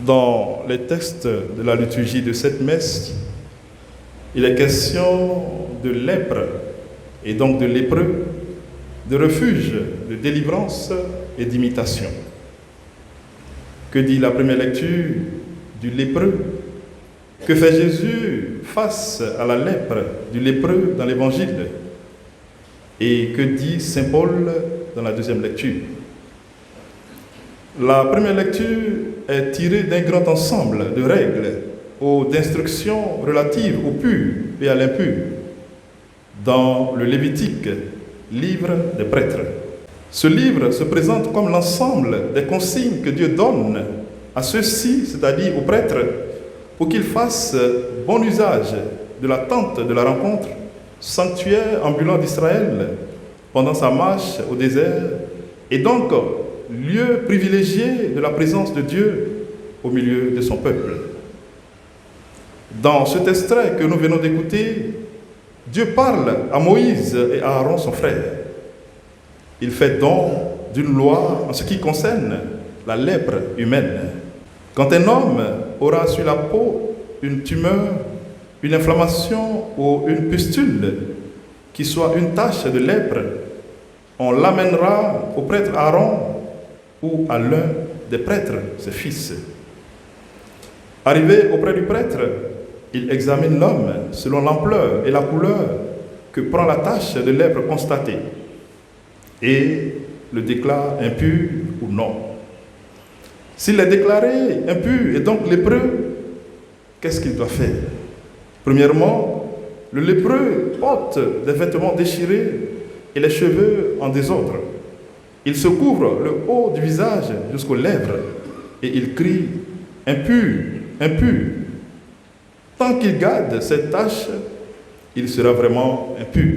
Dans les textes de la liturgie de cette messe, il est question de lèpre et donc de lépreux, de refuge, de délivrance et d'imitation. Que dit la première lecture du lépreux? Que fait Jésus face à la lèpre du lépreux dans l'Évangile? Et que dit saint Paul dans la deuxième lecture? La première lecture est tirée d'un grand ensemble de règles ou d'instructions relatives au pur et à l'impur dans le Lévitique, livre des prêtres. Ce livre se présente comme l'ensemble des consignes que Dieu donne à ceux-ci, c'est-à-dire aux prêtres, pour qu'ils fassent bon usage de la tente de la rencontre, sanctuaire ambulant d'Israël, pendant sa marche au désert, et donc lieu privilégié de la présence de Dieu au milieu de son peuple. Dans cet extrait que nous venons d'écouter, Dieu parle à Moïse et à Aaron, son frère. Il fait don d'une loi en ce qui concerne la lèpre humaine. Quand un homme aura sur la peau une tumeur, une inflammation ou une pustule qui soit une tache de lèpre, on l'amènera au prêtre Aaron ou à l'un des prêtres, ses fils. Arrivé auprès du prêtre, il examine l'homme selon l'ampleur et la couleur que prend la tache de lèpre constatée et le déclare impur ou non. S'il est déclaré impur et donc lépreux, qu'est-ce qu'il doit faire? Premièrement, le lépreux porte des vêtements déchirés et les cheveux en désordre. Il se couvre le haut du visage jusqu'aux lèvres et il crie « impur, impur ». Tant qu'il garde cette tâche, il sera vraiment impur.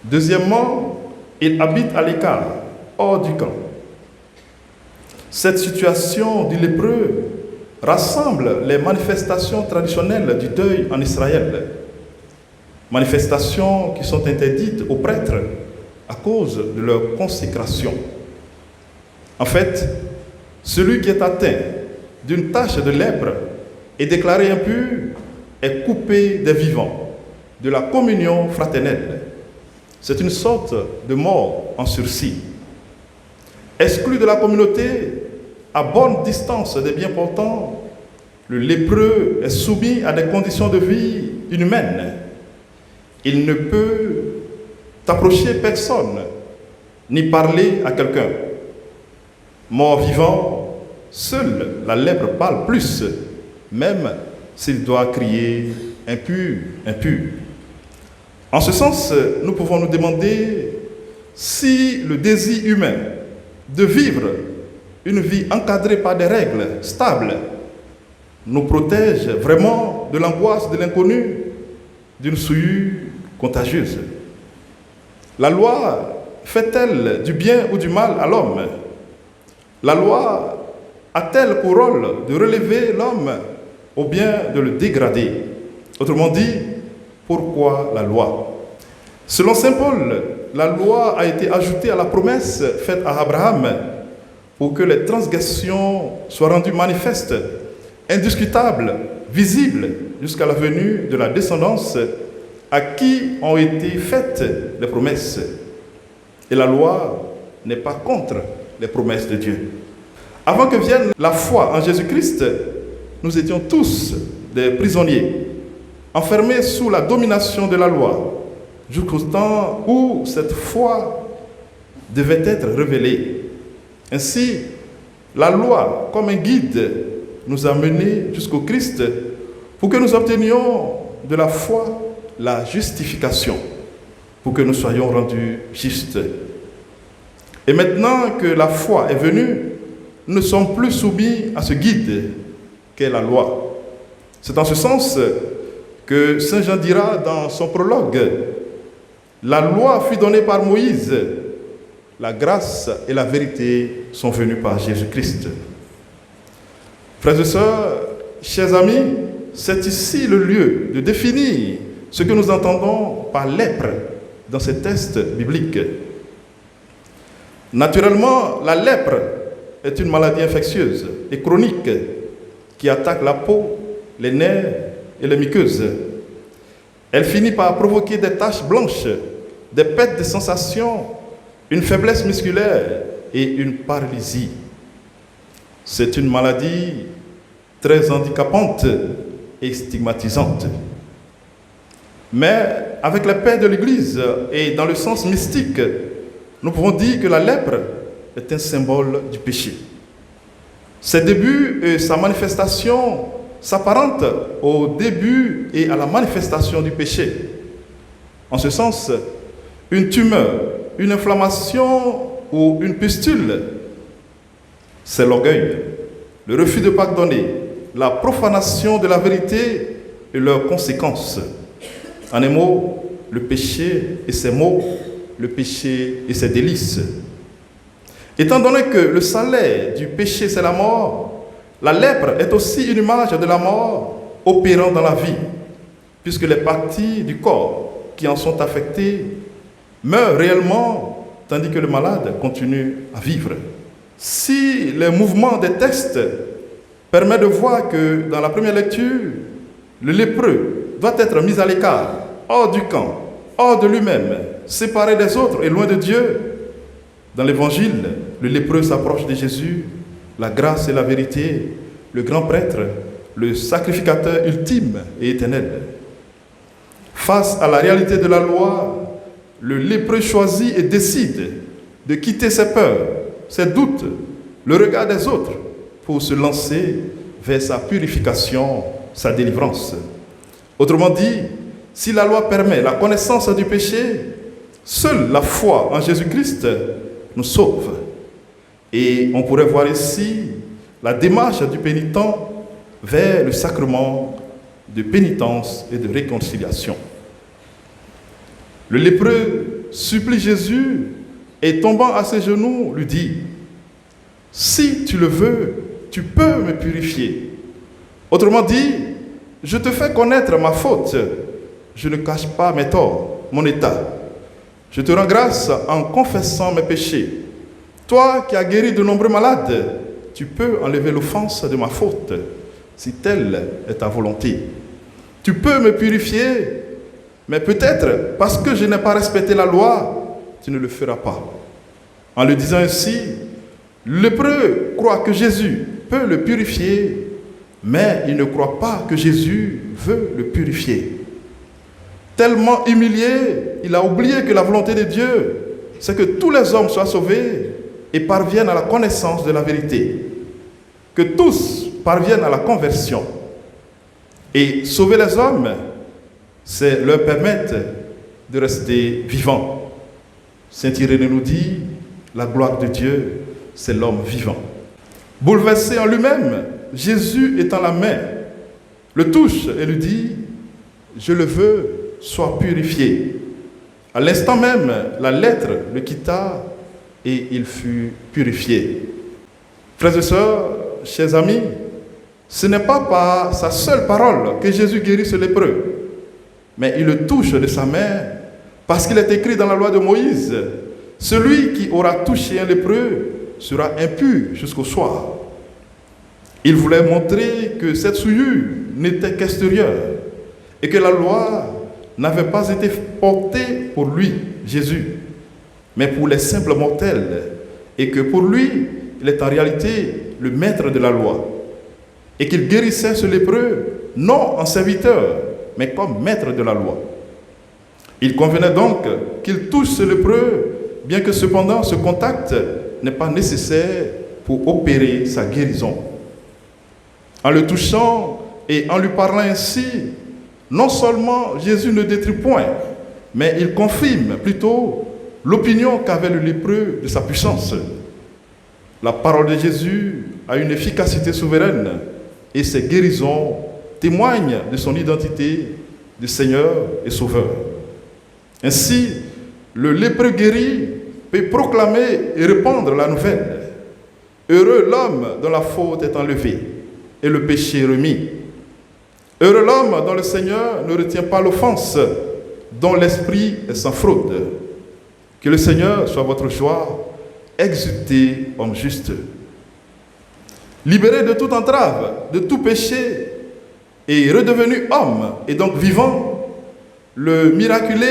Deuxièmement, il habite à l'écart, hors du camp. Cette situation du lépreux rassemble les manifestations traditionnelles du deuil en Israël. Manifestations qui sont interdites aux prêtres à cause de leur consécration. En fait, celui qui est atteint d'une tache de lèpre et déclaré impur est coupé des vivants, de la communion fraternelle. C'est une sorte de mort en sursis. Exclu de la communauté, à bonne distance des bien-portants, le lépreux est soumis à des conditions de vie inhumaines. Il ne peut approcher personne, ni parler à quelqu'un. Mort-vivant, seule la lèpre parle plus, même s'il doit crier « impur, impur ». En ce sens, nous pouvons nous demander si le désir humain de vivre une vie encadrée par des règles stables nous protège vraiment de l'angoisse de l'inconnu, d'une souillure contagieuse. La loi fait-elle du bien ou du mal à l'homme? La loi a-t-elle pour rôle de relever l'homme ou bien de le dégrader? Autrement dit, pourquoi la loi? Selon saint Paul, la loi a été ajoutée à la promesse faite à Abraham pour que les transgressions soient rendues manifestes, indiscutables, visibles jusqu'à la venue de la descendance à qui ont été faites les promesses. Et la loi n'est pas contre les promesses de Dieu. Avant que vienne la foi en Jésus-Christ, nous étions tous des prisonniers, enfermés sous la domination de la loi, jusqu'au temps où cette foi devait être révélée. Ainsi, la loi, comme un guide, nous a menés jusqu'au Christ pour que nous obtenions de la foi la justification, pour que nous soyons rendus justes. Et maintenant que la foi est venue, nous ne sommes plus soumis à ce guide qu'est la loi. C'est en ce sens que saint Jean dira dans son prologue: la loi fut donnée par Moïse, la grâce et la vérité sont venues par Jésus-Christ. Frères et sœurs, chers amis, c'est ici le lieu de définir ce que nous entendons par lèpre dans ces textes bibliques. Naturellement, la lèpre est une maladie infectieuse et chronique qui attaque la peau, les nerfs et les muqueuses. Elle finit par provoquer des taches blanches, des pertes de sensations, une faiblesse musculaire et une paralysie. C'est une maladie très handicapante et stigmatisante. Mais avec les pères de l'Église et dans le sens mystique, nous pouvons dire que la lèpre est un symbole du péché. Ses débuts et sa manifestation s'apparentent au début et à la manifestation du péché. En ce sens, une tumeur, une inflammation ou une pustule, c'est l'orgueil, le refus de pardonner, la profanation de la vérité et leurs conséquences. En un mot, le péché et ses maux, le péché et ses délices. Étant donné que le salaire du péché, c'est la mort, la lèpre est aussi une image de la mort opérant dans la vie, puisque les parties du corps qui en sont affectées meurent réellement, tandis que le malade continue à vivre. Si les mouvements des textes permettent de voir que dans la première lecture, le lépreux doit être mis à l'écart, hors du camp, hors de lui-même, séparé des autres et loin de Dieu. Dans l'Évangile, le lépreux s'approche de Jésus, la grâce et la vérité, le grand prêtre, le sacrificateur ultime et éternel. Face à la réalité de la loi, le lépreux choisit et décide de quitter ses peurs, ses doutes, le regard des autres, pour se lancer vers sa purification, sa délivrance. Autrement dit, si la loi permet la connaissance du péché, seule la foi en Jésus-Christ nous sauve. Et on pourrait voir ici la démarche du pénitent vers le sacrement de pénitence et de réconciliation. Le lépreux supplie Jésus et tombant à ses genoux lui dit « Si tu le veux, tu peux me purifier. » Autrement dit, je te fais connaître ma faute. Je ne cache pas mes torts, mon état. Je te rends grâce en confessant mes péchés. Toi qui as guéri de nombreux malades, tu peux enlever l'offense de ma faute, si telle est ta volonté. Tu peux me purifier, mais peut-être parce que je n'ai pas respecté la loi, tu ne le feras pas. En le disant ainsi, le lépreux croit que Jésus peut le purifier, mais il ne croit pas que Jésus veut le purifier. Tellement humilié, il a oublié que la volonté de Dieu, c'est que tous les hommes soient sauvés et parviennent à la connaissance de la vérité. Que tous parviennent à la conversion. Et sauver les hommes, c'est leur permettre de rester vivants. Saint Irénée nous dit, la gloire de Dieu, c'est l'homme vivant. Bouleversé en lui-même, Jésus étend la main, le touche et lui dit, je le veux, sois purifié. À l'instant même, la lettre le quitta et il fut purifié. Frères et sœurs, chers amis, ce n'est pas par sa seule parole que Jésus guérit ce lépreux, mais il le touche de sa main parce qu'il est écrit dans la loi de Moïse, celui qui aura touché un lépreux sera impur jusqu'au soir. Il voulait montrer que cette souillure n'était qu'extérieure et que la loi n'avait pas été portée pour lui, Jésus, mais pour les simples mortels, et que pour lui, il est en réalité le maître de la loi, et qu'il guérissait ce lépreux, non en serviteur, mais comme maître de la loi. Il convenait donc qu'il touche ce lépreux, bien que cependant ce contact n'est pas nécessaire pour opérer sa guérison. En le touchant et en lui parlant ainsi, non seulement Jésus ne détruit point, mais il confirme plutôt l'opinion qu'avait le lépreux de sa puissance. La parole de Jésus a une efficacité souveraine et ses guérisons témoignent de son identité de Seigneur et Sauveur. Ainsi, le lépreux guéri peut proclamer et répandre la nouvelle. Heureux l'homme dont la faute est enlevée et le péché remis. Heureux l'homme dont le Seigneur ne retient pas l'offense, dont l'esprit est sans fraude. Que le Seigneur soit votre joie, exultez, homme juste. libéré de toute entrave, de tout péché, et redevenu homme, et donc vivant, le miraculé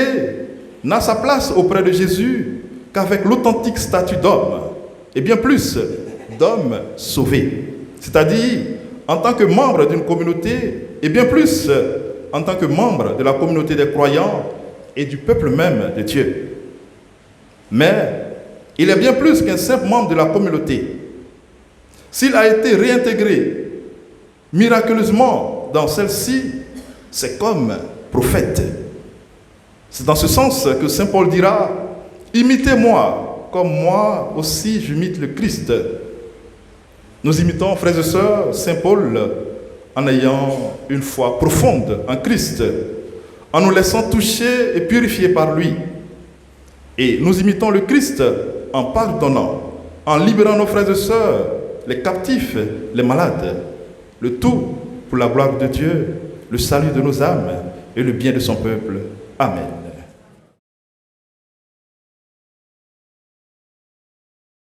n'a sa place auprès de Jésus qu'avec l'authentique statut d'homme, et bien plus, d'homme sauvé. C'est-à-dire, en tant que membre d'une communauté, et bien plus, en tant que membre de la communauté des croyants et du peuple même de Dieu. Mais, il est bien plus qu'un simple membre de la communauté. S'il a été réintégré miraculeusement dans celle-ci, c'est comme prophète. C'est dans ce sens que saint Paul dira « Imitez-moi, comme moi aussi j'imite le Christ ». Nous imitons, frères et sœurs, saint Paul en ayant une foi profonde en Christ, en nous laissant toucher et purifier par lui. Et nous imitons le Christ en pardonnant, en libérant nos frères et sœurs, les captifs, les malades, le tout pour la gloire de Dieu, le salut de nos âmes et le bien de son peuple. Amen.